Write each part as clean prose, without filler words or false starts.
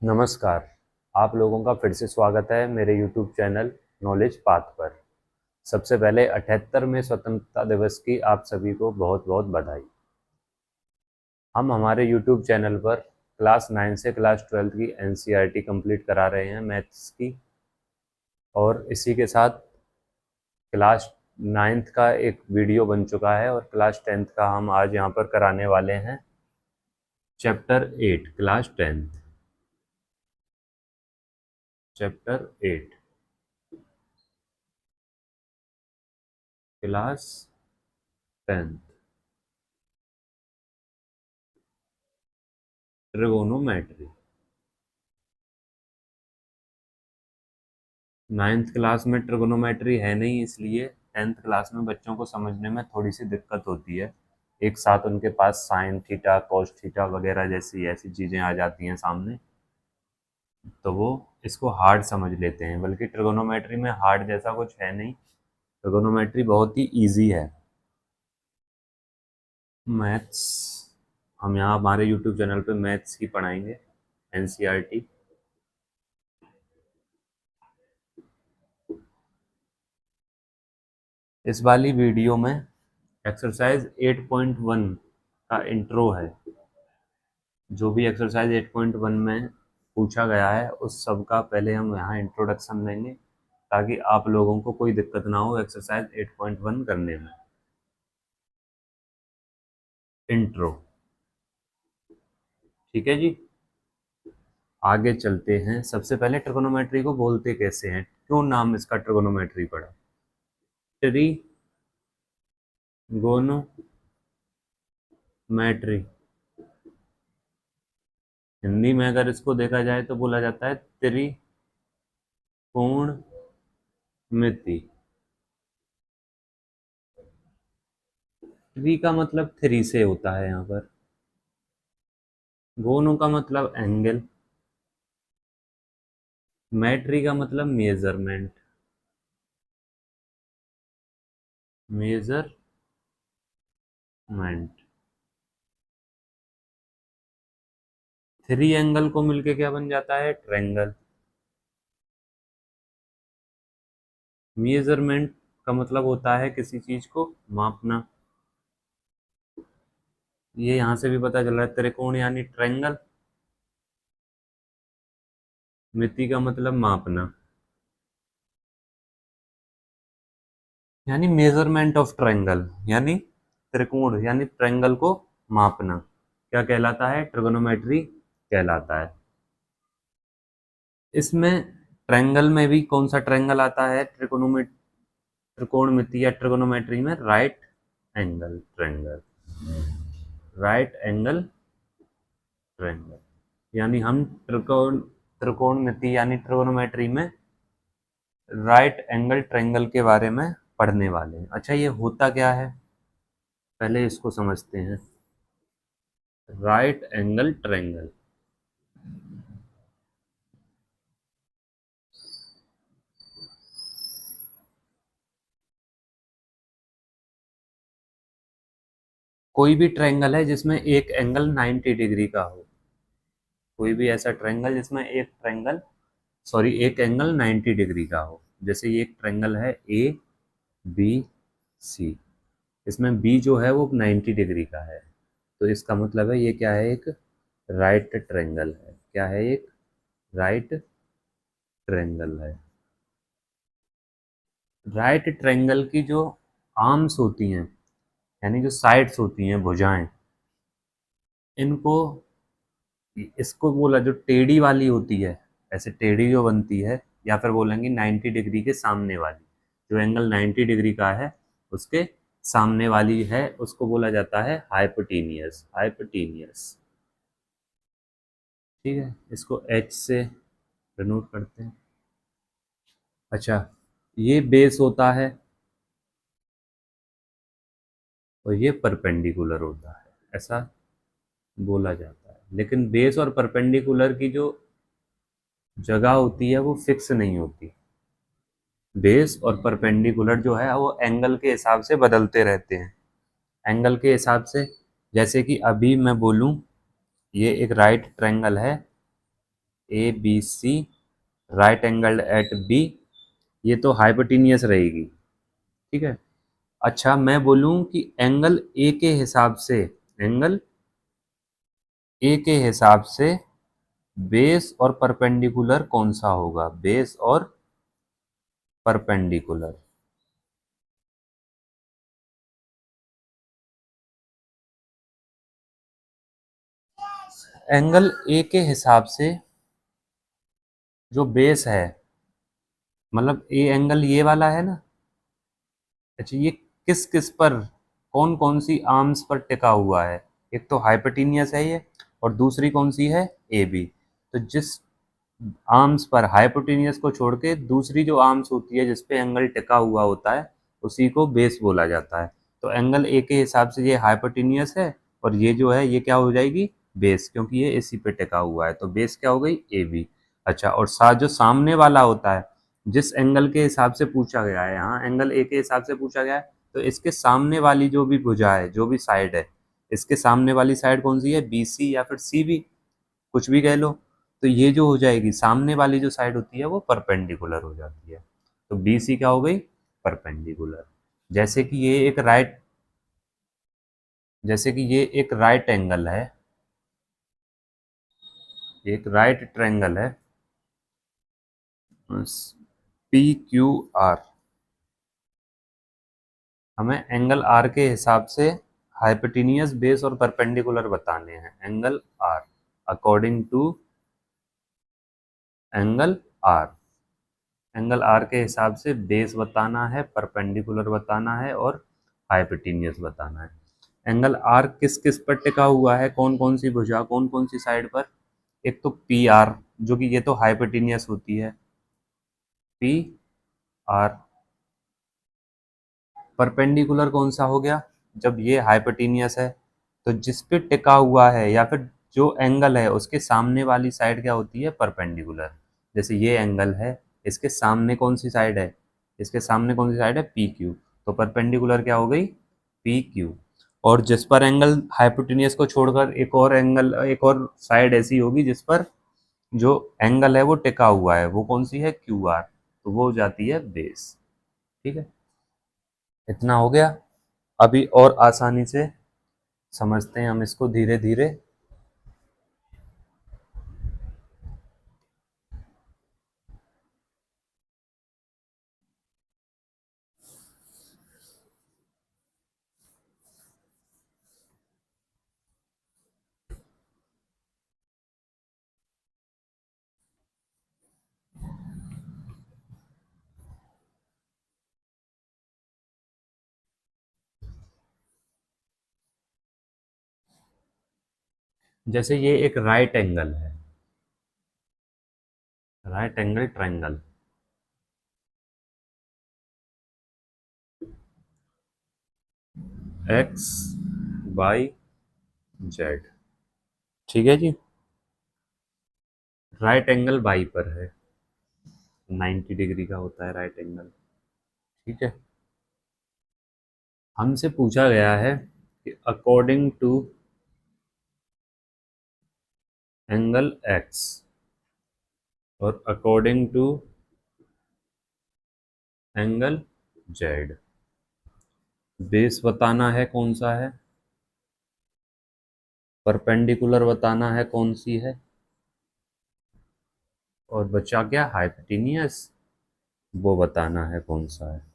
नमस्कार। आप लोगों का फिर से स्वागत है मेरे YouTube चैनल नॉलेज पाथ पर। सबसे पहले 78वें स्वतंत्रता दिवस की आप सभी को बहुत बहुत बधाई। हम हमारे YouTube चैनल पर क्लास 9 से क्लास 12 की NCERT कंप्लीट करा रहे हैं मैथ्स की, और इसी के साथ क्लास 9th का एक वीडियो बन चुका है और क्लास 10th का हम आज यहाँ पर कराने वाले हैं chapter 8, class 10th, chapter 8, class 10th, trigonometry. 9th class में ट्रिगोनोमेट्री है नहीं, इसलिए 10th क्लास में बच्चों को समझने में थोड़ी सी दिक्कत होती है। एक साथ उनके पास साइन थीटा, कॉस थीटा वगैरह जैसी ऐसी चीज़ें आ जाती हैं सामने, तो वो इसको हार्ड समझ लेते हैं। बल्कि ट्रिगोनोमेट्री में हार्ड जैसा कुछ है नहीं, ट्रिगोनोमेट्री बहुत ही ईजी है। मैथ्स हम यहाँ हमारे यूट्यूब चैनल पे मैथ्स ही पढ़ाएंगे, NCERT। इस वाली वीडियो में एक्सरसाइज 8.1 का इंट्रो है। जो भी एक्सरसाइज 8.1 में पूछा गया है उस सब का पहले हम यहाँ इंट्रोडक्शन देंगे, ताकि आप लोगों को कोई दिक्कत ना हो एक्सरसाइज 8.1 करने में। इंट्रो, ठीक है जी। आगे चलते हैं। सबसे पहले ट्रिगोनोमेट्री को बोलते कैसे हैं, क्यों नाम इसका ट्रिगोनोमेट्री पड़ा। ट्रिगोनोमेट्री, हिंदी में अगर इसको देखा जाए तो बोला जाता है त्रिकोणमिति। ट्री का मतलब 3 से होता है यहाँ पर। गोनो का मतलब एंगल। मैट्री का मतलब मेजरमेंट, मेजरमेंट। थ्री एंगल को मिलके क्या बन जाता है, ट्रायंगल। मेजरमेंट का मतलब होता है किसी चीज को मापना। ये यहां से भी पता चल रहा है, त्रिकोण यानी ट्रायंगल, मिति का मतलब मापना, यानी मेजरमेंट ऑफ ट्रायंगल, यानी त्रिकोण यानी ट्रायंगल को मापना क्या कहलाता है, ट्रिगोनोमेट्री कहलाता है। इसमें ट्रायंगल में भी कौन सा ट्रायंगल आता है, त्रिकोणमिति या ट्रिगोनोमेट्री में, right angle triangle. Right angle triangle यानी हम त्रिकोणमिति यानी ट्रिगोनोमेट्री में राइट एंगल ट्रायंगल के बारे में पढ़ने वाले हैं। अच्छा, ये होता क्या है, पहले इसको समझते हैं। राइट एंगल ट्रायंगल, कोई भी ट्रायंगल है जिसमें एक एंगल 90 डिग्री का हो। कोई भी ऐसा ट्रायंगल जिसमें एक एंगल 90 डिग्री का हो। जैसे ये एक ट्रायंगल है ABC, इसमें बी जो है वो 90 डिग्री का है, तो इसका मतलब है ये क्या है, एक राइट ट्रायंगल है। क्या है, एक राइट ट्रायंगल है। राइट ट्रायंगल की जो आर्म्स होती हैं, यानी जो साइड्स होती हैं, भुजाएं, इनको, इसको बोला जो टेढ़ी वाली होती है, ऐसे टेढ़ी जो बनती है, या फिर बोलेंगे 90 डिग्री के सामने वाली, जो एंगल 90 डिग्री का है उसके सामने वाली है, उसको बोला जाता है हाइपोटेनियस। हाइपोटेनियस, ठीक है। इसको H से डिनोट करते हैं। अच्छा, ये बेस होता है और ये परपेंडिकुलर होता है, ऐसा बोला जाता है। लेकिन बेस और परपेंडिकुलर की जो जगह होती है वो फिक्स नहीं होती। बेस और परपेंडिकुलर जो है वो एंगल के हिसाब से बदलते रहते हैं। एंगल के हिसाब से जैसे कि अभी मैं बोलूं ये एक राइट ट्रायंगल है A B C, right angle at B, ये तो हाइपोटेनियस रहेगी, ठीक है। अच्छा मैं बोलूं कि एंगल ए के हिसाब से, एंगल ए के हिसाब से बेस और परपेंडिकुलर कौन सा होगा, बेस और परपेंडिकुलर। एंगल ए के हिसाब से जो बेस है, मतलब ए एंगल ये वाला है ना, अच्छा ये किस किस पर, कौन कौन सी आर्म्स पर टिका हुआ है, एक तो हाइपोटेनियस है ये, और दूसरी कौन सी है, ए बी। तो जिस आर्म्स पर हाइपोटेनियस को छोड़ के दूसरी जो आर्म्स होती है जिस पे एंगल टिका हुआ होता है उसी को बेस बोला जाता है। तो एंगल ए के हिसाब से ये हाइपोटेनियस है, और ये जो है ये क्या हो जाएगी, बेस, क्योंकि ये इसी पे टिका हुआ है, तो बेस क्या हो गई, ए बी। अच्छा, और साथ जो सामने वाला होता है, जिस एंगल के हिसाब से पूछा गया है, यहाँ एंगल ए के हिसाब से पूछा गया है, तो इसके सामने वाली जो भी भुजा है, जो भी साइड है, इसके सामने वाली साइड कौन सी है, बी सी या फिर सी बी, कुछ भी कह लो। तो ये जो हो जाएगी सामने वाली जो साइड होती है वो परपेंडिकुलर हो जाती है, तो बी सी क्या हो गई, परपेंडिकुलर। जैसे कि ये एक राइट, जैसे कि ये एक राइट एंगल है, एक right triangle P, P Q आर। हमें एंगल आर के हिसाब से हाइपोटेनियस, बेस और परपेंडिकुलर बताने हैं, angle R according to angle R. Angle R के हिसाब से बेस बताना है, परपेंडिकुलर बताना है और हाइपोटेनियस बताना है। एंगल आर किस किस पर टिका हुआ है, कौन कौन सी भुजा, कौन कौन सी साइड पर, एक तो पी आर, जो कि ये तो हाइपोटेनियस होती है, पी आर। परपेंडिकुलर कौन सा हो गया, जब ये हाइपोटेनियस है तो जिस पे टिका हुआ है या फिर जो एंगल है उसके सामने वाली साइड क्या होती है, परपेंडिकुलर। जैसे ये एंगल है, इसके सामने कौन सी साइड है, इसके सामने कौन सी साइड है, पी क्यू, तो परपेंडिकुलर क्या हो गई, पी क्यू। और जिस पर एंगल हाइपोटेनियस को छोड़कर एक और एंगल, एक और साइड ऐसी होगी जिस पर जो एंगल है वो टिका हुआ है, वो कौन सी है, क्यू आर, तो वो हो जाती है बेस, ठीक है। इतना हो गया। अभी और आसानी से समझते हैं हम इसको धीरे धीरे। जैसे ये एक राइट एंगल है, right angle triangle, X Y Z, ठीक है जी। राइट एंगल वाई पर है, 90 डिग्री का होता है राइट एंगल, ठीक है। हमसे पूछा गया है कि अकॉर्डिंग टू एंगल एक्स और according to angle Z, base बताना है कौन सा है, परपेंडिकुलर बताना है कौन सी है, और बचा क्या, हाइपोटेनियस, वो बताना है कौन सा है।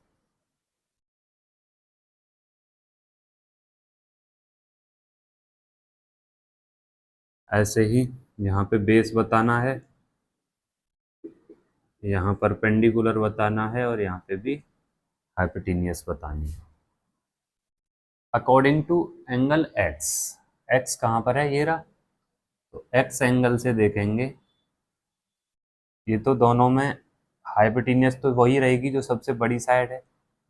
ऐसे ही यहाँ पे बेस बताना है, यहाँ परपेंडिकुलर बताना है, और यहाँ पे भी हाइपोटेनियस बतानी है। According to angle X, X कहाँ पर है, ये रहा, तो एक्स एंगल से देखेंगे, ये तो दोनों में हाइपोटेनियस तो वही रहेगी जो सबसे बड़ी साइड है,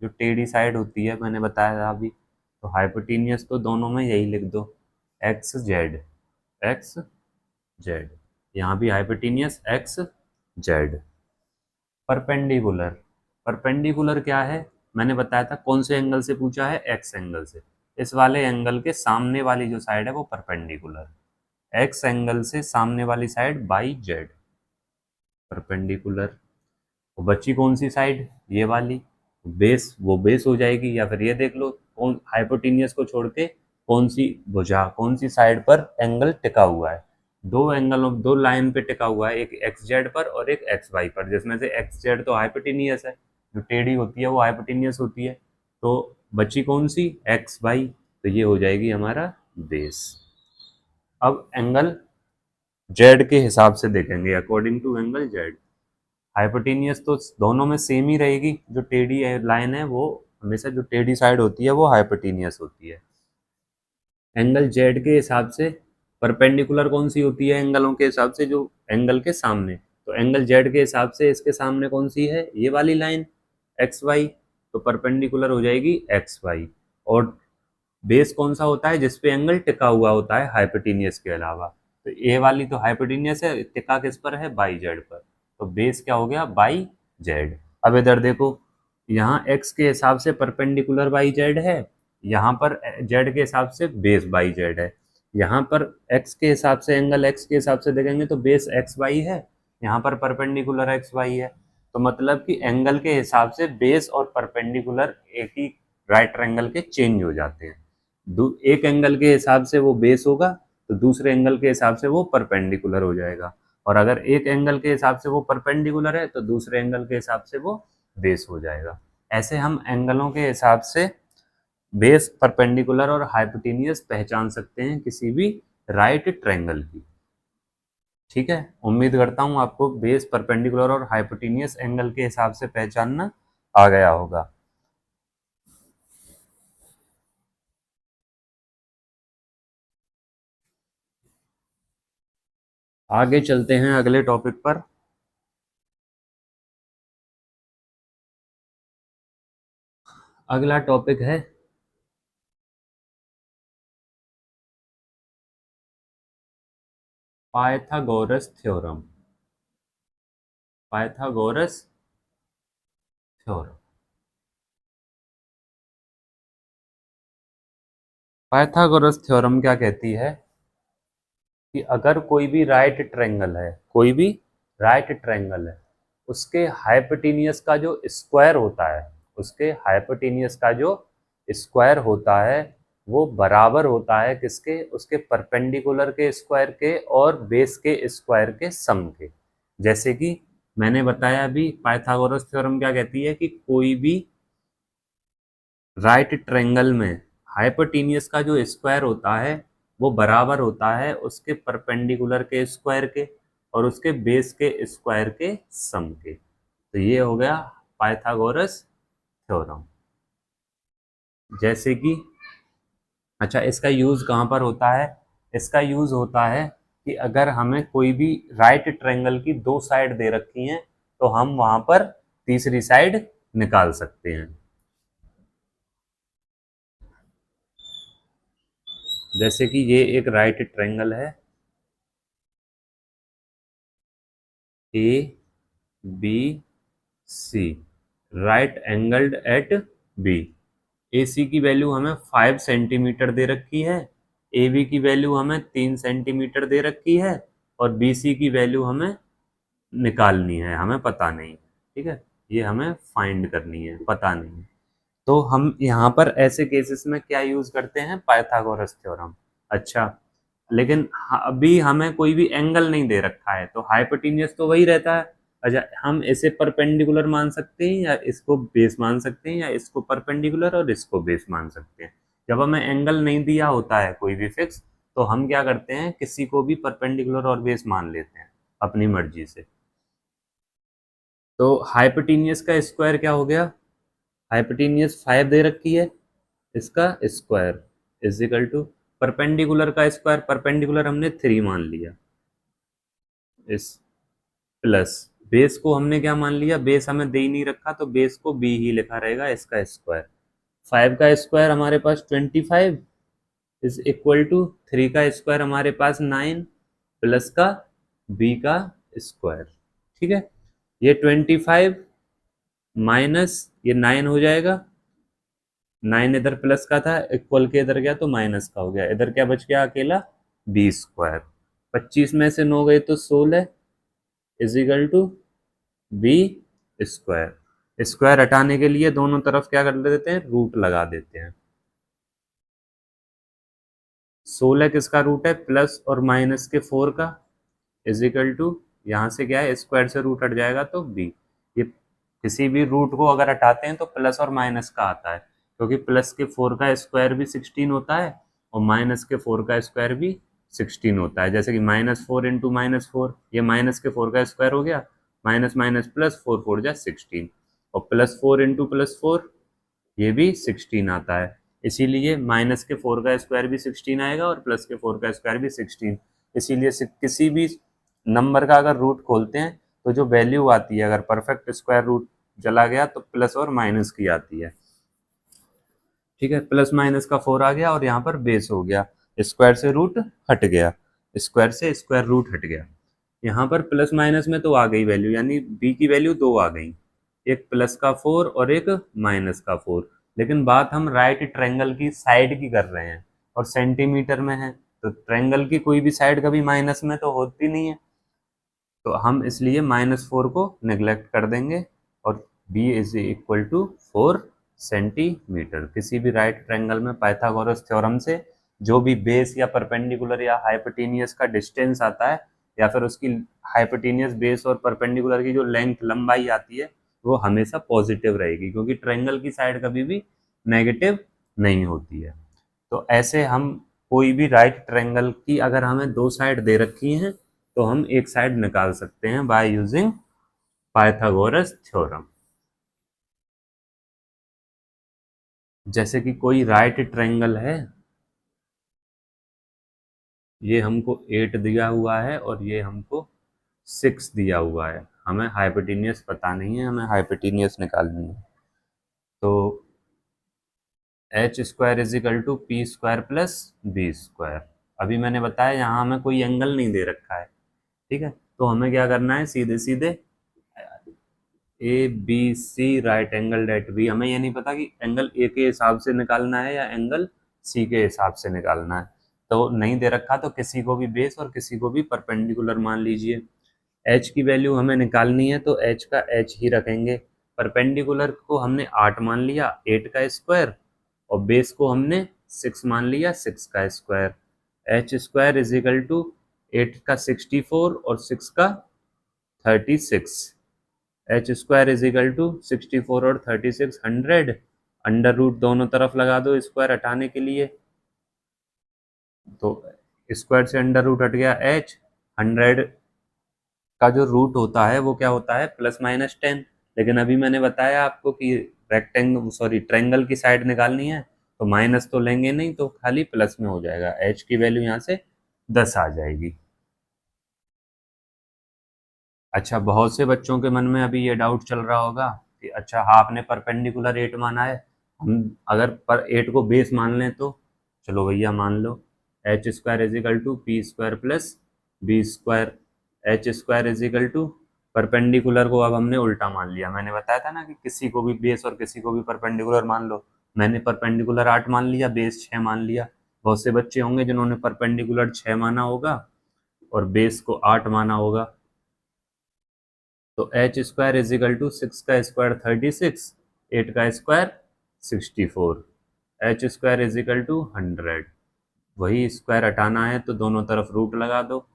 जो टेढ़ी साइड होती है, मैंने बताया था अभी, तो हाइपोटेनियस तो दोनों में यही लिख दो, एक्स जेड, एक्स जेड, यहाँ भी hypotenuse x Z. Perpendicular, perpendicular क्या है, मैंने बताया था कौन से एंगल से पूछा है, एक्स एंगल से, इस वाले एंगल के सामने वाली जो साइड है वो परपेंडिकुलर, एक्स एंगल से सामने वाली साइड बाई जेड परपेंडिकुलर। बची कौन सी साइड, ये वाली, बेस, वो बेस हो जाएगी। या फिर ये देख लो, कौन हाइपोटेनियस को छोड़ के कौन सी भुजा, कौन सी साइड पर एंगल टिका हुआ है। दो एंगल, दो लाइन पे टिका हुआ है, एक एक्स जेड पर और एक एक्स वाई पर, जिसमें से एक्स जेड तो हाइपोटेनियस है, जो टेढ़ी होती है वो हाइपोटेनियस होती है। तो बची कौन सी, एक्स वाई, तो ये हो जाएगी हमारा बेस। अब एंगल जेड के हिसाब से देखेंगे, according to angle Z. Hypotenuse तो दोनों में सेम ही रहेगी, जो टेढ़ी लाइन है वो हमेशा, जो टेढ़ी साइड होती है वो हाइपोटेनियस होती है। एंगल जेड के हिसाब से परपेंडिकुलर कौन सी होती है एंगलों के हिसाब से, जो एंगल के सामने, तो एंगल जेड के हिसाब से इसके सामने कौन सी है, ये वाली लाइन एक्स वाई, तो परपेंडिकुलर हो जाएगी एक्स वाई। और बेस कौन सा होता है, जिसपे एंगल टिका हुआ होता है हाइपोटेनियस के अलावा, तो ए वाली तो हाइपोटेनियस है, टिका किस पर है, बाई जेड पर, तो बेस क्या हो गया, बाई जेड। अब इधर देखो, यहाँ एक्स के हिसाब से परपेंडिकुलर बाई जेड है, यहाँ पर जेड के हिसाब से बेस बाई जेड है। यहाँ पर एक्स के हिसाब से, एंगल एक्स के हिसाब से देखेंगे तो बेस एक्स वाई है, यहाँ पर परपेंडिकुलर एक्स वाई है। तो मतलब कि एंगल के हिसाब से बेस और परपेंडिकुलर एक ही राइट ट्रायंगल के चेंज हो जाते हैं। एक एंगल के हिसाब से वो बेस होगा, तो दूसरे एंगल के हिसाब से वो परपेंडिकुलर हो जाएगा। और अगर एक एंगल के हिसाब से वो परपेंडिकुलर है, तो दूसरे एंगल के हिसाब से वो बेस हो जाएगा। ऐसे हम एंगलों के हिसाब से बेस, परपेंडिकुलर और हाइपोटेनियस पहचान सकते हैं किसी भी राइट ट्रायंगल की। ठीक है, उम्मीद करता हूँ आपको बेस, परपेंडिकुलर और हाइपोटेनियस एंगल के हिसाब से पहचानना आ गया होगा। आगे चलते हैं अगले टॉपिक पर। अगला टॉपिक है Pythagoras theorem. Pythagoras theorem. Pythagoras theorem क्या कहती है कि अगर कोई भी राइट ट्रायंगल है, कोई भी राइट ट्रायंगल है, उसके हाइपोटेनियस का जो स्क्वायर होता है, उसके हाइपोटेनियस का जो स्क्वायर होता है, वो बराबर होता है किसके, उसके परपेंडिकुलर के स्क्वायर के और बेस के स्क्वायर के सम के। जैसे कि मैंने बताया अभी, पाइथागोरस थ्योरम क्या कहती है कि कोई भी राइट ट्रायंगल में हाइपोटेनियस का जो स्क्वायर होता है वो बराबर होता है उसके परपेंडिकुलर के स्क्वायर के और उसके बेस के स्क्वायर के सम के। तो ये हो गया पाइथागोरस थ्योरम। जैसे कि, अच्छा, इसका यूज कहाँ पर होता है, इसका यूज होता है कि अगर हमें कोई भी राइट ट्रायंगल की दो साइड दे रखी हैं, तो हम वहां पर तीसरी साइड निकाल सकते हैं। जैसे कि ये एक राइट ट्रायंगल है, A B C, right angled at B. A C की वैल्यू हमें 5 सेंटीमीटर दे रखी है, ए बी की वैल्यू हमें 3 सेंटीमीटर दे रखी है, और बी सी की वैल्यू हमें निकालनी है, हमें पता नहीं। ठीक है, ये हमें फाइंड करनी है, पता नहीं। तो हम यहाँ पर ऐसे केसेस में क्या यूज करते हैं, पाइथागोरस थ्योरम। अच्छा, लेकिन अभी हमें कोई भी एंगल नहीं दे रखा है, तो हाइपोटेनियस तो वही रहता है। अच्छा, हम इसे परपेंडिकुलर मान सकते हैं या इसको बेस मान सकते हैं, या इसको परपेंडिकुलर और इसको बेस मान सकते हैं। जब हमें एंगल नहीं दिया होता है कोई भी फिक्स, तो हम क्या करते हैं, किसी को भी परपेंडिकुलर और बेस मान लेते हैं अपनी मर्जी से। तो हाइपोटेनियस का स्क्वायर क्या हो गया, हाइपोटेनियस 5 दे रखी है, इसका square is equal to perpendicular का स्क्वायर, परपेंडिकुलर हमने 3 मान लिया, इस प्लस बेस को हमने क्या मान लिया, बेस हमें दे ही नहीं रखा, तो बेस को बी ही लिखा रहेगा, इसका स्क्वायर। 5 का स्क्वायर हमारे पास 25 इज इक्वल टू 3 का स्क्वायर हमारे पास 9 प्लस का बी का स्क्वायर। ठीक है, ये 25 माइनस ये 9 हो जाएगा, 9 इधर प्लस का था, इक्वल के इधर गया तो माइनस का हो गया, इधर क्या बच गया अकेला बी स्क्वायर। 25 में से 9 गई तो 16 is equal to B square. Square हटाने के लिए दोनों तरफ क्या कर देते हैं, रूट लगा देते हैं। 16 किसका रूट है, प्लस और माइनस के 4 का, इज इक्वल टू, यहाँ से क्या है स्क्वायर से रूट हट जाएगा तो बी। ये किसी भी रूट को अगर हटाते हैं तो प्लस और माइनस का आता है, क्योंकि प्लस के 4 का स्क्वायर भी 16 होता है और माइनस के 4 का स्क्वायर भी 16 होता है। जैसे कि -4 इंटू -4, ये माइनस के 4 का स्क्वायर हो गया, माइनस माइनस प्लस, 4 4 जा 16, और +4 इंटू +4 ये भी 16 आता है। इसीलिए माइनस के 4 का स्क्वायर भी 16 आएगा और प्लस के 4 का स्क्वायर भी 16। इसीलिए किसी भी नंबर का अगर रूट खोलते हैं तो जो वैल्यू आती है, अगर परफेक्ट स्क्वायर रूट चला गया तो प्लस और माइनस की आती है। ठीक है, प्लस माइनस का 4 आ गया और यहाँ पर बेस हो गया, स्क्वायर से रूट हट गया, स्क्वायर से स्क्वायर रूट हट गया। यहाँ पर प्लस माइनस में तो आ गई वैल्यू, यानी बी की वैल्यू दो आ गई, एक प्लस का 4 और एक माइनस का 4। लेकिन बात हम राइट ट्रायंगल की साइड की कर रहे हैं और सेंटीमीटर में है, तो ट्रायंगल की कोई भी साइड कभी माइनस में तो होती नहीं है, तो हम इसलिए -4 को नेग्लेक्ट कर देंगे और b is equal to 4 centimetre. किसी भी राइट ट्रायंगल में पाइथागोरस थ्योरम से जो भी बेस या परपेंडिकुलर या हाइपोटेनियस का डिस्टेंस आता है, या फिर उसकी हाइपोटेनियस बेस और परपेंडिकुलर की जो लेंथ लंबाई आती है, वो हमेशा पॉजिटिव रहेगी, क्योंकि ट्रायंगल की साइड कभी भी नेगेटिव नहीं होती है। तो ऐसे हम कोई भी राइट ट्रायंगल की अगर हमें दो साइड दे रखी हैं तो हम एक साइड निकाल सकते हैं बाय यूजिंग पाइथागोरस थ्योरम। जैसे कि कोई राइट ट्रायंगल है, ये हमको 8 दिया हुआ है और ये हमको 6 दिया हुआ है, हमें हाइपोटेनियस पता नहीं है, हमें हाइपोटेनियस निकालनी है। तो H square is equal to P square plus B square. अभी मैंने बताया यहाँ हमें कोई एंगल नहीं दे रखा है, ठीक है, तो हमें क्या करना है, सीधे सीधे ABC राइट एंगल डेट बी, हमें ये नहीं पता कि एंगल ए के हिसाब से निकालना है या एंगल सी के हिसाब से निकालना है, तो नहीं दे रखा तो किसी को भी बेस और किसी को भी परपेंडिकुलर मान लीजिए। एच की वैल्यू हमें निकालनी है तो एच का एच ही रखेंगे। परपेंडिकुलर को हमने 8 मान लिया, 8 का स्क्वायर, और बेस को हमने 6 मान लिया, 6 का स्क्वायर। H square is equal to 8 का 64 और 6 का 36। H square is equal to 64 और 36 100। अंडर रूट दोनों तरफ लगा दो स्क्वायर हटाने के लिए, तो स्क्वायर से अंडर रूट हट गया एच। 100 का जो रूट होता है वो क्या होता है, +-10। लेकिन अभी मैंने बताया आपको कि रेक्टेंगल सॉरी ट्रायंगल की साइड निकालनी है तो माइनस तो लेंगे नहीं, तो खाली प्लस में हो जाएगा, एच की वैल्यू यहाँ से 10 आ जाएगी। अच्छा, बहुत से बच्चों के मन में अभी ये डाउट चल रहा होगा कि अच्छा हाँ आपने परपेंडिकुलर 8 माना है, हम अगर पर 8 को बेस मान लें तो, चलो भैया मान लो, h square is equal to P square plus B square. H square is equal to, perpendicular को अब हमने उल्टा मान लिया, मैंने बताया था ना कि किसी को भी बेस और किसी को भी परपेंडिकुलर मान लो। मैंने परपेंडिकुलर 8 मान लिया, बेस 6 मान लिया। बहुत से बच्चे होंगे जिन्होंने परपेंडिकुलर 6 माना होगा और बेस को 8 माना होगा। तो H square is equal to 6 का स्क्वायर 36, 8 का square 64, H square is equal to 100। वही स्क्वायर हटाना है तो दोनों तरफ रूट लगा दो,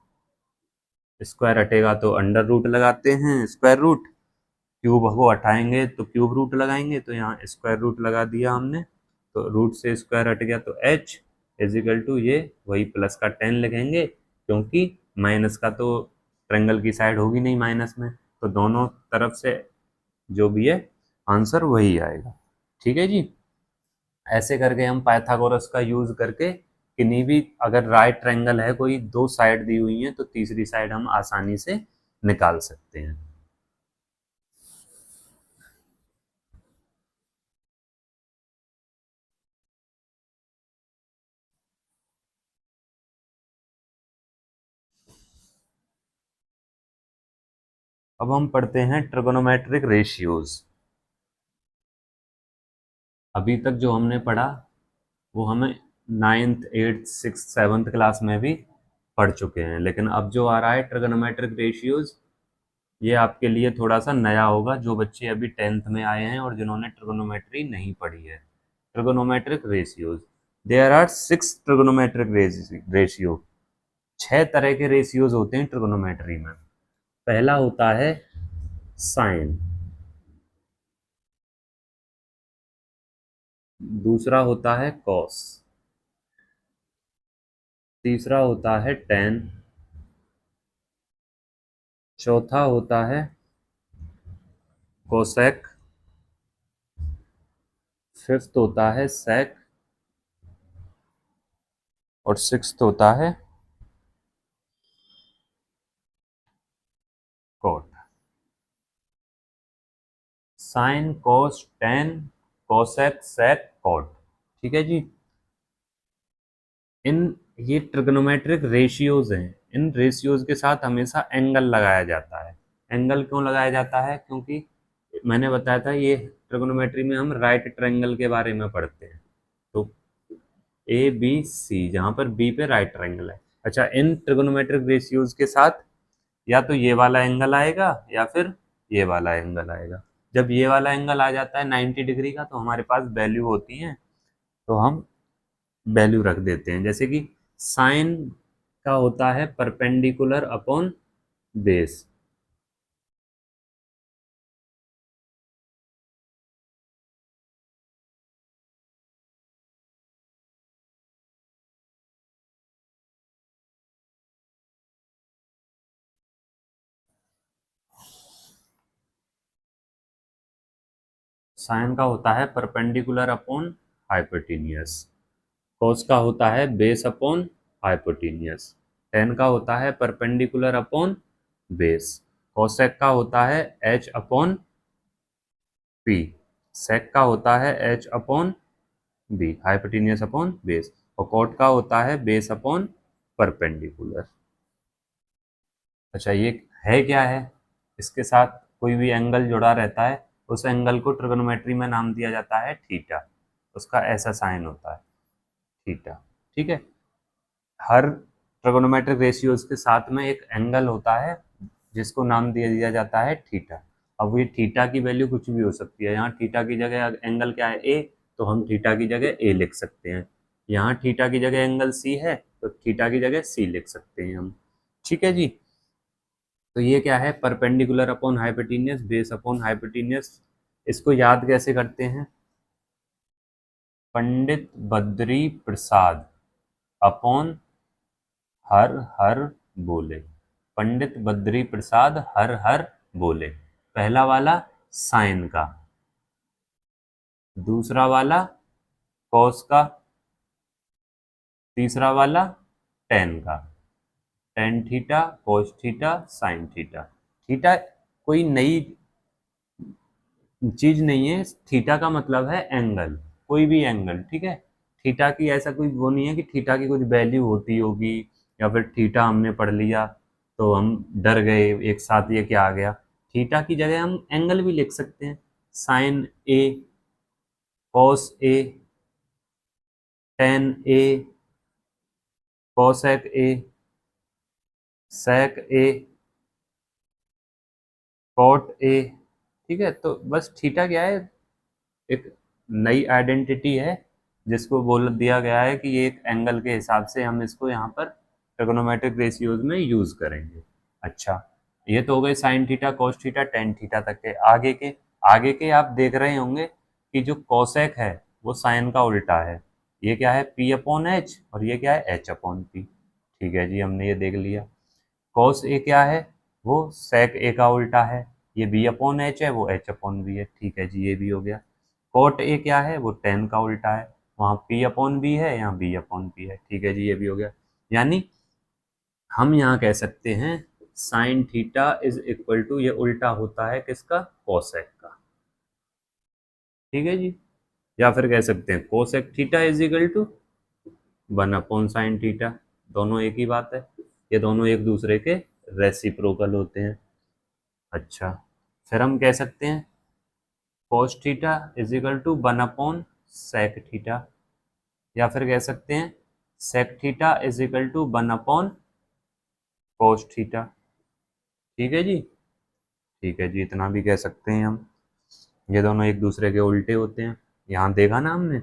स्क्वायर हटेगा तो अंडर रूट लगाते हैं, स्क्वायर रूट। क्यूब को हटाएंगे तो क्यूब रूट लगाएंगे, तो यहाँ स्क्वायर रूट लगा दिया हमने, तो रूट से स्क्वायर हट गया तो एच इज इक्वल टू ये वही प्लस का 10 लिखेंगे, क्योंकि माइनस का तो ट्रायंगल की साइड होगी नहीं माइनस में, तो दोनों तरफ से जो भी है आंसर वही आएगा। ठीक है जी, ऐसे करके हम पाइथागोरस का यूज करके किन्हीं भी अगर राइट ट्रायंगल है कोई, दो साइड दी हुई है तो तीसरी साइड हम आसानी से निकाल सकते हैं। अब हम पढ़ते हैं ट्रिगोनोमेट्रिक रेशियोज। अभी तक जो हमने पढ़ा वो हमें ninth, eighth, six, seventh class में भी पढ़ चुके हैं, लेकिन अब जो आ रहा है ट्रिगोनोमेट्रिक रेशियोज, ये आपके लिए थोड़ा सा नया होगा, जो बच्चे अभी टेंथ में आए हैं और जिन्होंने ट्रिगोनोमेट्री नहीं पढ़ी है। Trigonometric ratios, there are 6 trigonometric ratio. 6 तरह के रेशियोज होते हैं ट्रिगोनोमेट्री में। पहला होता है साइन, दूसरा होता है कॉस, तीसरा होता है टेन, चौथा होता है कोसेक, फिफ्थ होता है सेक, और सिक्स्थ होता है cot. Sine, cos, tan, cosec, sec, cot. ठीक है जी। इन ये ट्रिग्नोमेट्रिक रेशियोज हैं। इन रेशियोज के साथ हमेशा एंगल लगाया जाता है। एंगल क्यों लगाया जाता है? क्योंकि मैंने बताया था ये ट्रिग्नोमेट्री में हम राइट ट्रायंगल के बारे में पढ़ते हैं। तो ए बी सी, जहां पर बी पे राइट ट्रायंगल है। अच्छा, इन ट्रिग्नोमेट्रिक रेशियोज के साथ या तो ये वाला एंगल आएगा या फिर ये वाला एंगल आएगा। जब ये वाला एंगल आ जाता है 90 डिग्री का, तो हमारे पास वैल्यू होती है, तो हम वैल्यू रख देते हैं। जैसे कि साइन का होता है परपेंडिकुलर अपॉन बेस। साइन का होता है परपेंडिकुलर अपॉन हाइपोटेन्यूस। कॉस का होता है बेस अपॉन हाइपोटेन्यूस। टेन का होता है परपेंडिकुलर अपॉन बेस। कोसेक का होता है एच अपॉन पी। सेक का होता है H upon B, hypotenuse upon base. और कॉट का होता है बेस अपॉन परपेंडिकुलर। अच्छा, ये है क्या है? इसके साथ कोई भी एंगल जुड़ा रहता है, उस एंगल को ट्रिगोनोमेट्री में नाम दिया जाता है थीटा। उसका ऐसा साइन होता है थीटा। ठीक है। हर ट्रिगोनोमेट्रिक रेशियोज के साथ में एक एंगल होता है जिसको नाम दिया जाता है थीटा। अब ये थीटा की वैल्यू कुछ भी हो सकती है। यहाँ थीटा की जगह एंगल क्या है? ए, तो हम थीटा की जगह ए लिख सकते हैं। यहाँ थीटा की जगह एंगल सी है, तो थीटा की जगह सी लिख सकते हैं हम। ठीक है जी। तो ये क्या है? Perpendicular upon hypotenuse, base upon hypotenuse. इसको याद कैसे करते हैं? पंडित बद्री प्रसाद अपॉन हर हर बोले। पंडित बद्री प्रसाद हर हर बोले। पहला वाला साइन का, दूसरा वाला कॉस का, तीसरा वाला टेन का। Tan theta, cos theta, sine theta. Theta कोई नई चीज नहीं है। थीटा का मतलब है एंगल, कोई भी एंगल। ठीक है। थीटा की ऐसा कोई वो नहीं है कि थीटा की कुछ वैल्यू होती होगी या फिर थीटा हमने पढ़ लिया तो हम डर गए एक साथ ये क्या आ गया। थीटा की जगह हम एंगल भी लिख सकते हैं। Sine A, cos A, tan A, cosec A, sec A, cot A. ठीक है। तो बस थीटा क्या है? एक नई आइडेंटिटी है जिसको बोल दिया गया है कि ये एक एंगल के हिसाब से हम इसको यहाँ पर ट्रिगोनोमेट्रिक रेशियोज में यूज करेंगे। अच्छा, ये तो हो गए sine theta, cos theta, tan theta तक के। आगे के आप देख रहे होंगे कि जो कॉसेक है वो साइन का उल्टा है। ये क्या है? पी अपॉन एच, और ये क्या है? H upon P. ठीक है जी, हमने ये देख लिया। कॉस ए क्या है? वो सेक ए का उल्टा है। ये बी अपॉन एच है, वो एच अपॉन बी है। ठीक है जी, ये भी हो गया। कॉट ए क्या है? वो टेन का उल्टा है। वहाँ पी अपॉन बी है, यहाँ बी अपॉन पी है। ठीक है जी, ये भी हो गया। यानी हम यहाँ कह सकते हैं sine theta is equal to, ये उल्टा होता है किसका? कोसेक का। ठीक है जी। या फिर कह सकते हैं cosec theta is equal to 1/साइन थीटा। दोनों एक ही बात है। ये दोनों एक दूसरे के रेसिप्रोकल होते हैं। अच्छा, फिर हम कह सकते हैं cos theta is equal to 1/ sec theta, या फिर कह सकते हैं sec theta is equal to 1 upon cos theta. ठीक है जी, ठीक है जी, इतना भी कह सकते हैं हम। ये दोनों एक दूसरे के उल्टे होते हैं, यहाँ देखा ना हमने।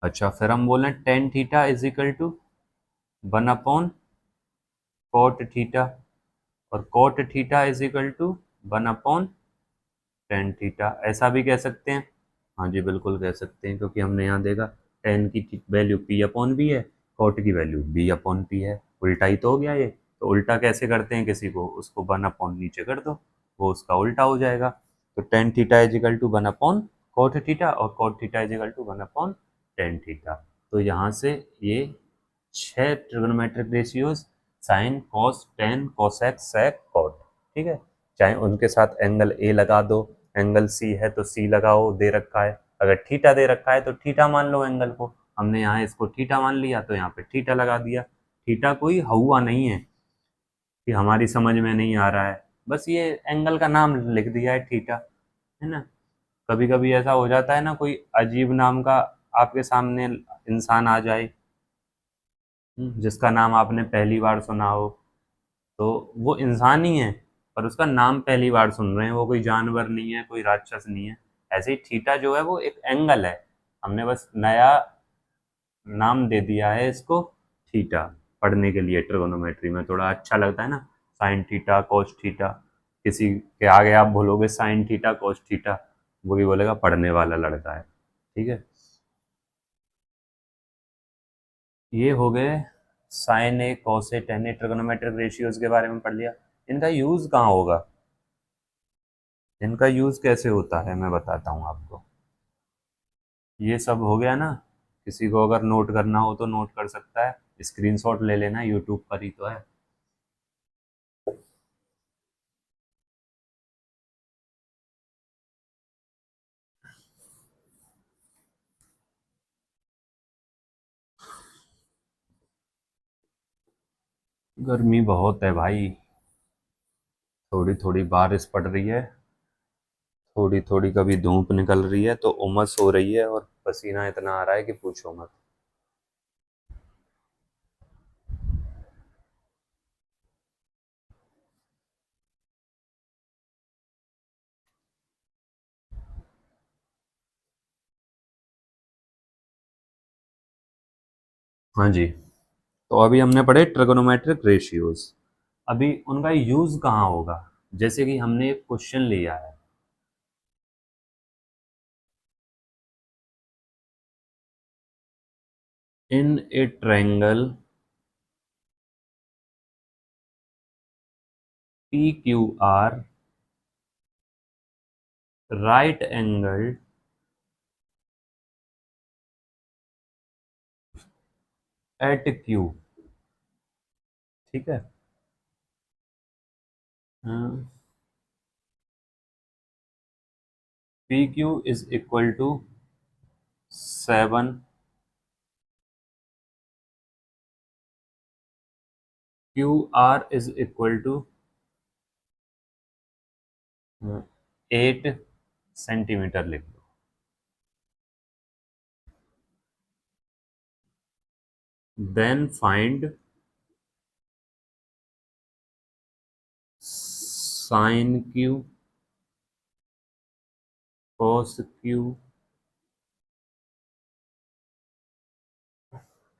अच्छा, फिर हम बोलें tan theta is equal to 1 upon cot theta, और cot theta is equal to 1 upon tan theta, ऐसा भी कह सकते हैं। हाँ जी, बिल्कुल कह सकते हैं, क्योंकि हमने यहाँ देखा टेन की वैल्यू पी अपॉन बी है, कोट की वैल्यू बी अपॉन पी है, उल्टा ही तो हो गया ये। तो उल्टा कैसे करते हैं किसी को, उसको 1 अपॉन नीचे कर दो, वो उसका उल्टा हो जाएगा। तो tan theta is equal to 1 upon cot theta, और cot theta is equal to 1 upon tan theta. तो यहाँ से ये 6 trigonometric ratios sine cos tan cosec sec cot, ठीक है। चाहे उनके साथ एंगल ए लगा दो, एंगल सी है तो सी लगाओ, दे रखा है। अगर थीटा दे रखा है तो थीटा मान लो एंगल को। हमने यहाँ इसको थीटा मान लिया तो यहाँ पे थीटा लगा दिया। थीटा कोई हवा नहीं है कि हमारी समझ में नहीं आ रहा है, बस ये एंगल का नाम लिख दिया है थीटा, है ना। कभी कभी ऐसा हो जाता है ना, कोई अजीब नाम का आपके सामने इंसान आ जाए, जिसका नाम आपने पहली बार सुना हो, तो वो इंसान ही है, पर उसका नाम पहली बार सुन रहे हैं। वो कोई जानवर नहीं है, कोई राक्षस नहीं है। ऐसे ही थीटा जो है वो एक एंगल है, हमने बस नया नाम दे दिया है इसको थीटा। पढ़ने के लिए ट्रिगोनोमेट्री में थोड़ा अच्छा लगता है ना, साइन थीटा कोस थीटा। किसी के आगे आप बोलोगे साइन थीटा कोस थीटा, वो भी बोलेगा पढ़ने वाला लड़का है। ठीक है, ये हो गए sign A cos A tan A trigonometric ratios के बारे में पढ़ लिया। इनका यूज कहाँ होगा, इनका यूज कैसे होता है मैं बताता हूँ आपको। ये सब हो गया ना, किसी को अगर नोट करना हो तो नोट कर सकता है, स्क्रीनशॉट ले लेना, यूट्यूब पर ही तो है। गर्मी बहुत है भाई, थोड़ी थोड़ी बारिश पड़ रही है, थोड़ी थोड़ी कभी धूप निकल रही है, तो उमस हो रही है और पसीना इतना आ रहा है कि पूछो मत। हाँ जी, तो अभी हमने पढ़े ट्रिगोनोमेट्रिक रेशियोज। अभी उनका यूज कहाँ होगा, जैसे कि हमने एक क्वेश्चन लिया है, in a triangle P Q R right angle at Q, ठीक है। P Q is equal to 7, Q R is equal to 8 centimetre लिख दो। Then find sine Q cos Q,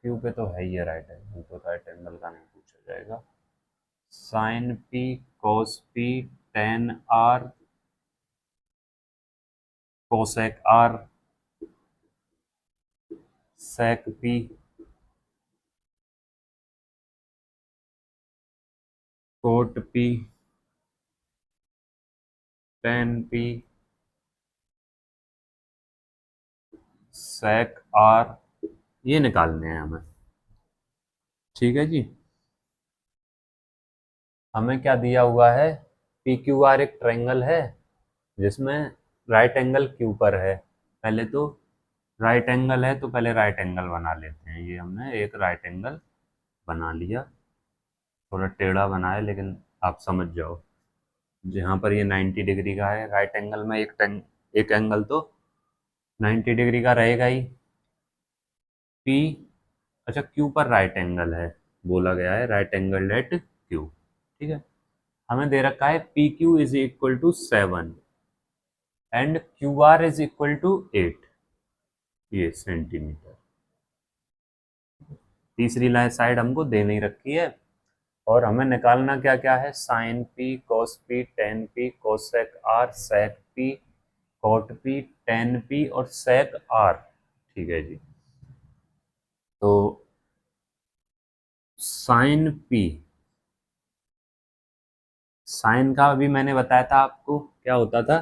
Q पे तो है ही राइट एंगल, तो राइट एंगल का नहीं पूछा जाएगा। Sine P cos P tan R cosec R sec P cot P tan P sec R, ये निकालने हैं हमें। ठीक है जी, हमें क्या दिया हुआ है, पी क्यू आर एक ट्रायंगल है जिसमें राइट एंगल क्यू पर है। पहले तो राइट एंगल है तो पहले राइट एंगल बना लेते हैं। ये हमने एक राइट एंगल बना लिया, थोड़ा टेढ़ा बनाया लेकिन आप समझ जाओ। जहाँ पर ये 90 डिग्री का है राइट एंगल में, एक एंगल तो 90 डिग्री का रहेगा ही। पी, अच्छा क्यू पर राइट एंगल है, बोला गया है राइट एंगल एट क्यू, ठीक है। हमें दे रखा है P Q is equal to 7 and Q R is equal to 8, ये सेंटीमीटर। तीसरी लाइन साइड हमको दे नहीं रखी है, और हमें निकालना क्या क्या है, sine P, cos P, tan P, cosec R, sec P, cot P, tan P और सेक आर, ठीक है जी। तो साइन पी, साइन का अभी मैंने बताया था आपको क्या होता था,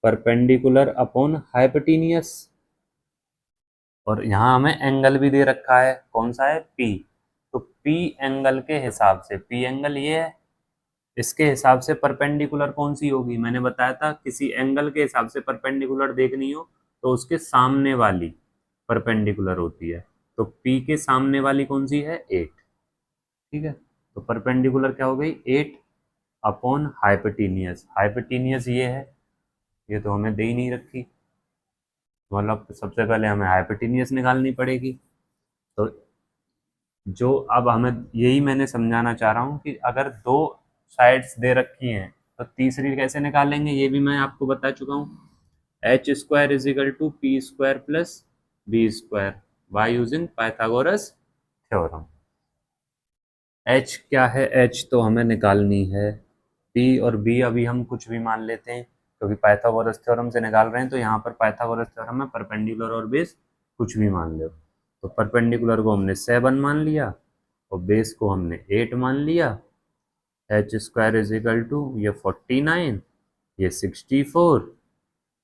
परपेंडिकुलर अपॉन हाइपोटेनियस, और यहाँ हमें एंगल भी दे रखा है, कौन सा है, पी। तो पी एंगल के हिसाब से, पी एंगल ये है, इसके हिसाब से परपेंडिकुलर कौन सी होगी, मैंने बताया था किसी एंगल के हिसाब से परपेंडिकुलर देखनी हो तो उसके सामने वाली परपेंडिकुलर होती है। तो पी के सामने वाली कौन सी है, 8, ठीक है। तो परपेंडिकुलर क्या हो गई, 8 अपॉन हाइपोटेनियस, हाइपोटेनियस ये है, ये तो हमें दे ही नहीं रखी, मतलब सबसे पहले हमें हाइपोटेनियस निकालनी पड़ेगी। तो जो अब हमें, यही मैंने समझाना चाह रहा हूँ कि अगर दो साइड्स दे रखी हैं तो तीसरी कैसे निकालेंगे, ये भी मैं आपको बता चुका हूँ। H square is equal to P square plus B square by using Pythagoras theorem. H क्या है, एच तो हमें निकालनी है, पी और बी अभी हम कुछ भी मान लेते हैं क्योंकि पाइथागोरस थ्योरम से निकाल रहे हैं, तो यहाँ पर पाइथागोरस थ्योरम में परपेंडिकुलर और बेस कुछ भी मान लो। तो परपेंडिकुलर को हमने 7 मान लिया और बेस को हमने 8 मान लिया। H square is equal to ये 49, ये 64,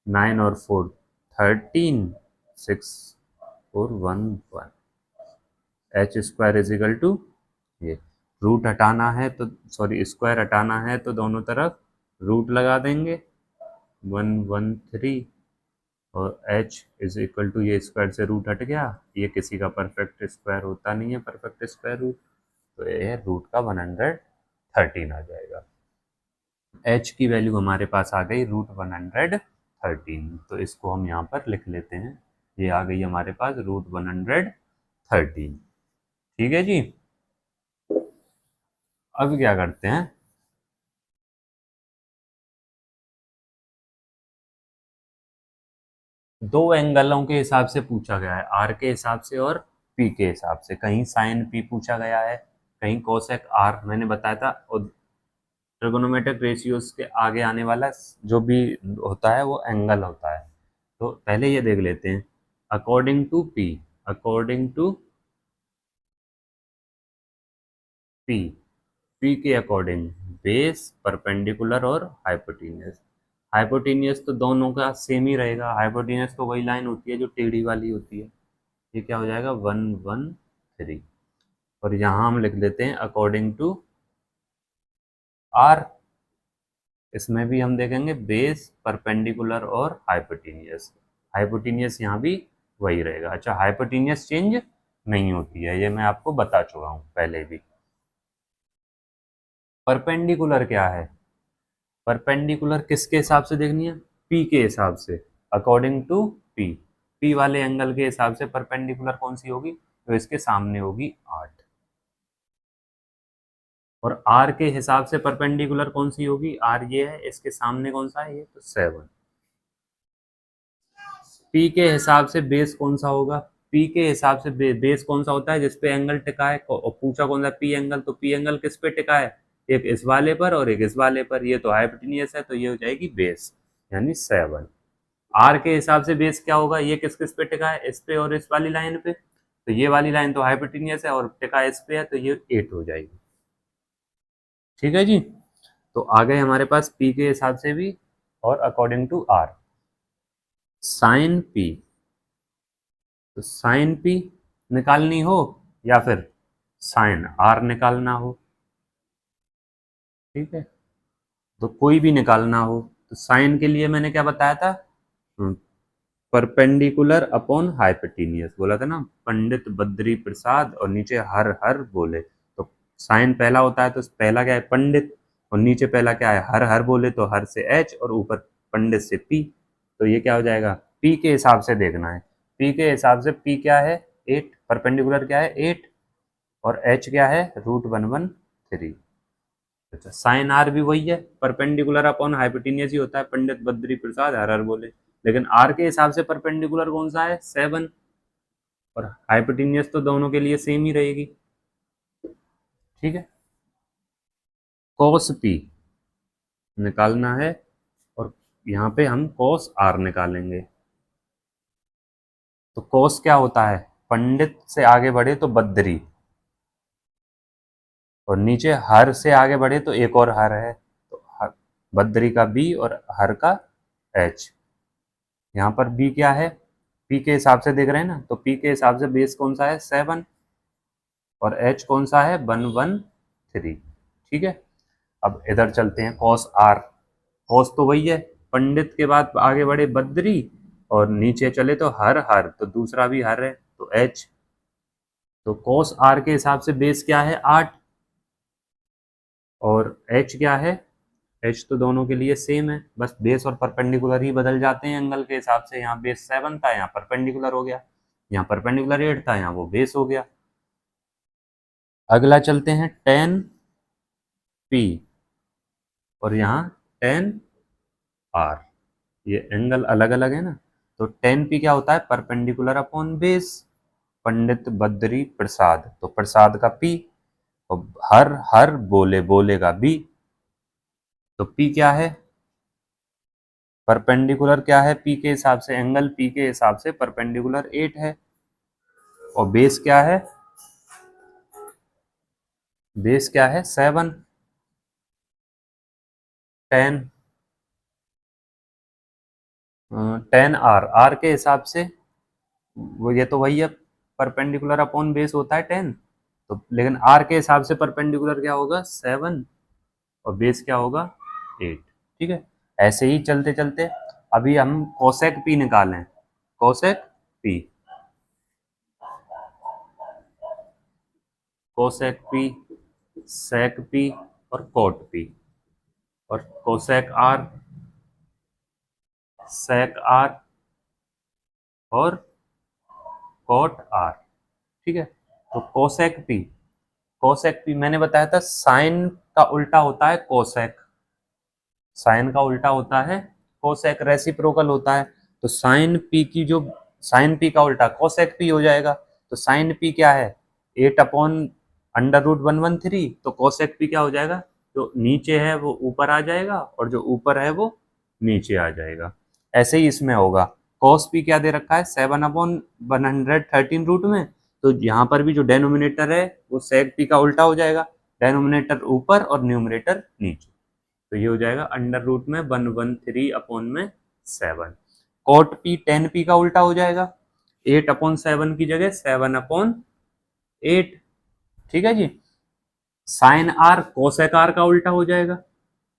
9 और 4 13, 6 और 1 1। H square is equal to, ये रूट हटाना है तो, सॉरी स्क्वायर हटाना है तो दोनों तरफ रूट लगा देंगे, 113, और h इज इक्वल टू, ये स्क्वायर से रूट हट गया, ये किसी का परफेक्ट स्क्वायर होता नहीं है, परफेक्ट स्क्वायर रूट, तो ये रूट का 113 आ जाएगा। h की वैल्यू हमारे पास आ गई √113, तो इसको हम यहाँ पर लिख लेते हैं, ये आ गई हमारे पास √113, ठीक है जी। अब क्या करते हैं, दो एंगलों के हिसाब से पूछा गया है, आर के हिसाब से और पी के हिसाब से, कहीं साइन पी पूछा गया है, कहीं कोसेक आर, मैंने बताया था। और ट्रिगोनोमेट्रिक रेशियोज के आगे आने वाला जो भी होता है वो एंगल होता है। तो पहले ये देख लेते हैं, according to P, according to P, P के अकॉर्डिंग बेस, परपेंडिकुलर और हाइपोटेनियस। हाइपोटेनियस तो दोनों का सेम ही रहेगा, हाइपोटेनियस तो वही लाइन होती है जो टेढ़ी वाली होती है, ये क्या हो जाएगा 113, और यहाँ हम लिख देते हैं अकॉर्डिंग टू आर, इसमें भी हम देखेंगे बेस, परपेंडिकुलर और हाइपोटेनियस, हाइपोटेनियस यहाँ भी वही रहेगा। अच्छा, हाइपोटेनियस चेंज नहीं होती है, ये मैं आपको बता चुका हूँ पहले भी। परपेंडिकुलर क्या है, परपेंडिकुलर किसके हिसाब से देखनी है, पी के हिसाब से, अकॉर्डिंग टू पी, पी वाले एंगल के हिसाब से परपेंडिकुलर कौन सी होगी, तो इसके सामने होगी 8, और आर के हिसाब से परपेंडिकुलर कौन सी होगी, आर ये है, इसके सामने कौन सा है, ये तो 7। पी के हिसाब से बेस कौन सा होगा, पी के हिसाब से बेस कौन सा होता है जिसपे एंगल टिका है, और पूछा कौन सा पी एंगल, तो पी एंगल किस पे टिका है, एक इस वाले पर और एक इस वाले पर, ये तो हाइपोटेनियस है तो ये हो जाएगी बेस, यानी 7। आर के हिसाब से बेस क्या होगा, ये किस किस पे टिका है, इस पे और इस वाली लाइन पे, तो ये वाली लाइन तो हाइपोटेनियस है और टिका इस पे है, तो ये 8 हो जाएगी, ठीक है जी। तो आ गए हमारे पास पी के हिसाब से भी और according to R. Sine P, तो साइन पी निकालनी हो या फिर साइन आर निकालना हो, ठीक है, तो कोई भी निकालना हो, तो साइन के लिए मैंने क्या बताया था, परपेंडिकुलर अपॉन हाइपोटेनियस बोला था ना, पंडित बद्री प्रसाद और नीचे हर हर बोले, तो साइन पहला होता है तो पहला क्या है, पंडित, और नीचे पहला क्या है, हर हर बोले तो हर से एच और ऊपर पंडित से पी, तो ये क्या हो जाएगा पी के हिसाब से देखना है। पी के हिसाब से पी क्या है 8, परपेंडिकुलर क्या है 8, और एच क्या है √113। अच्छा, साइन आर भी वही है, परपेंडिकुलर अपॉन हाइपोटेन्यूस ही होता है, पंडित बद्री प्रसाद हर हर बोले। लेकिन आर के हिसाब से परपेंडिकुलर कौन सा है 7, और हाइपोटेन्यूस तो दोनों के लिए सेम ही रहेगी। ठीक है, कॉस पी निकालना है, और यहाँ पे हम कॉस आर निकालेंगे। तो कॉस क्या होता है, पंडित से आगे बढ़े तो बद्री, और नीचे हर से आगे बढ़े तो एक और हर है, तो हर, बद्री का बी और हर का एच। यहाँ पर बी क्या है, पी के हिसाब से देख रहे हैं ना, तो पी के हिसाब से बेस कौन सा है 7, और एच कौन सा है 113। ठीक है, अब इधर चलते हैं कॉस आर। कॉस तो वही है, पंडित के बाद आगे बढ़े बद्री, और नीचे चले तो हर हर, तो दूसरा भी हर है तो एच। तो कॉस आर के हिसाब से बेस क्या है 8, और एच क्या है, एच तो दोनों के लिए सेम है, बस बेस और परपेंडिकुलर ही बदल जाते हैं एंगल के हिसाब से। यहाँ बेस 7 था, यहाँ परपेंडिकुलर हो गया, यहाँ परपेंडिकुलर 8 था, यहाँ वो बेस हो गया। अगला चलते हैं टेन पी, और यहाँ टेन आर, ये एंगल अलग अलग है ना। तो टेन पी क्या होता है, perpendicular upon base, Pandit Badri Prasad, तो प्रसाद का पी, और हर हर बोले, बोले का बी। तो पी क्या है, परपेंडिकुलर क्या है पी के हिसाब से, एंगल पी के हिसाब से परपेंडिकुलर 8 है, और बेस क्या है, बेस क्या है 7, टेन, टेन आर, आर के हिसाब से वो, ये तो वही है, परपेंडिकुलर अपॉन बेस होता है 10, तो लेकिन आर के हिसाब से परपेंडिकुलर क्या होगा 7, और बेस क्या होगा 8। ठीक है, ऐसे ही चलते चलते अभी हम कोसेक पी निकालें। कोसेक पी, कोसेक पी, सेक पी, और कोट पी, और कोसेक आर, सेक आर, और कोट आर। ठीक है, तो कोसेक पी, कोसेक पी मैंने बताया था साइन का उल्टा होता है कोसेक, साइन का उल्टा होता है कोसेक, रेसिप्रोकल होता है। तो साइन पी की जो, साइन पी का उल्टा कोसेक पी हो जाएगा। तो साइन पी क्या है 8 अपॉन √113, तो कोसेक पी क्या हो जाएगा, जो नीचे है वो ऊपर आ जाएगा, और जो ऊपर है वो नीचे आ जाएगा। ऐसे ही इसमें होगा, कॉस पी क्या दे रखा है 7/113 रूट में, तो यहाँ पर भी जो डेनोमिनेटर है वो सेक पी का उल्टा हो जाएगा, डेनोमिनेटर ऊपर और न्यूमरेटर नीचे। तो ये हो जाएगा √में 113 अपॉन में 7। कॉट पी 10 पी का उल्टा हो जाएगा, 8/7 की जगह 7/8। ठीक है जी, साइन आर कोसेक आर का उल्टा हो जाएगा,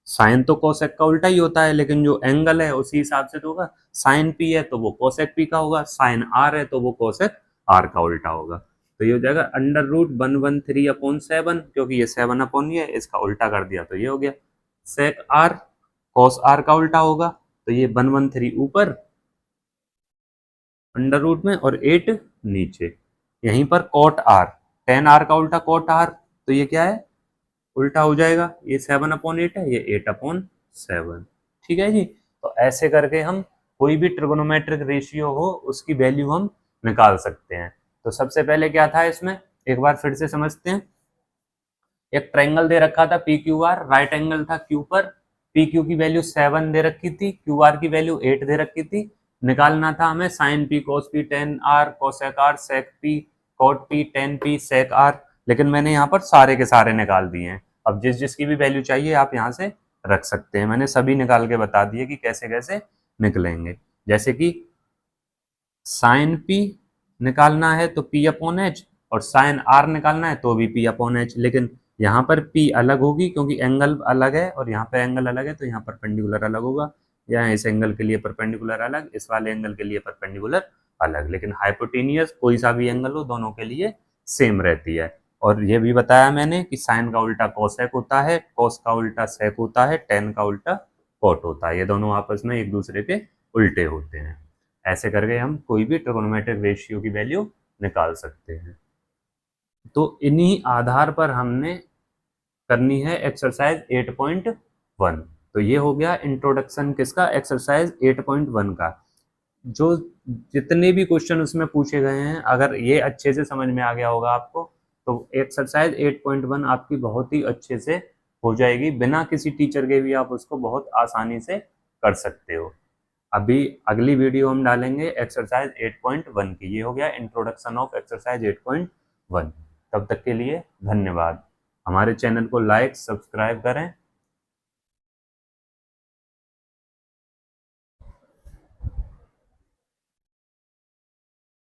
साइन तो कोसेक का उल्टा ही होता है, लेकिन जो एंगल है उसी हिसाब से तो होगा, साइन पी है तो वो कोसेक पी का होगा, साइन आर है तो वो कोसेक आर का उल्टा होगा। तो ये हो जाएगा √113/7, क्योंकि ये 7 अपॉन ये इसका उल्टा कर दिया तो ये हो गया सेक आर, कॉस आर का उल्टा होगा, तो ये 113 ऊपर अंडर रूट में और 8 नीचे। यहीं पर कॉट आर, 10 आर का उल्टा कॉट आर, तो ये क्या है उल्टा हो जाएगा, ये 7/8 है, ये 8/7। ठीक है जी, तो ऐसे करके हम कोई भी ट्रिगोनोमेट्रिक रेशियो हो उसकी वैल्यू हम निकाल सकते हैं। तो सबसे पहले क्या था इसमें, एक बार फिर से समझते हैं। एक ट्रायंगल दे रखा था P Q R, right angle था क्यू पर, पी क्यू की वैल्यू 7 दे रखी थी, क्यू आर की वैल्यू 8 दे रखी थी। निकालना था हमें sine P cos P tan R cosec R sec P cot P tan P sec R, लेकिन मैंने यहाँ पर सारे के सारे निकाल दिए हैं। अब जिस जिसकी भी वैल्यू चाहिए आप यहाँ से रख सकते हैं, मैंने सभी निकाल के बता दिए कि कैसे कैसे निकलेंगे। जैसे कि साइन पी निकालना है तो पी अपॉन एच, और साइन आर निकालना है तो भी पी अपॉन एच, लेकिन यहाँ पर पी अलग होगी क्योंकि एंगल अलग है, और यहाँ पर एंगल अलग है तो यहाँ परपेंडिकुलर अलग होगा। यहाँ इस एंगल के लिए परपेंडिकुलर अलग, इस वाले एंगल के लिए परपेंडिकुलर अलग, लेकिन हाइपोटेनियस कोई सा भी एंगल हो दोनों के लिए सेम रहती है। और ये भी बताया मैंने कि साइन का उल्टा कोसेक होता है, कोस का उल्टा सेक होता है, टेन का उल्टा कॉट होता है, ये दोनों आपस में एक दूसरे के उल्टे होते हैं। ऐसे करके हम कोई भी ट्रिगोनोमेट्रिक रेशियो की वैल्यू निकाल सकते हैं। तो इन्हीं आधार पर हमने करनी है एक्सरसाइज 8.1। तो ये हो गया इंट्रोडक्शन किसका, एक्सरसाइज 8.1 का। जो जितने भी क्वेश्चन उसमें पूछे गए हैं, अगर ये अच्छे से समझ में आ गया होगा आपको, तो एक्सरसाइज 8.1 आपकी बहुत ही अच्छे से हो जाएगी, बिना किसी टीचर के भी आप उसको बहुत आसानी से कर सकते हो। अभी अगली वीडियो हम डालेंगे एक्सरसाइज 8.1 की। ये हो गया इंट्रोडक्शन ऑफ एक्सरसाइज 8.1। तब तक के लिए धन्यवाद। हमारे चैनल को लाइक सब्सक्राइब करें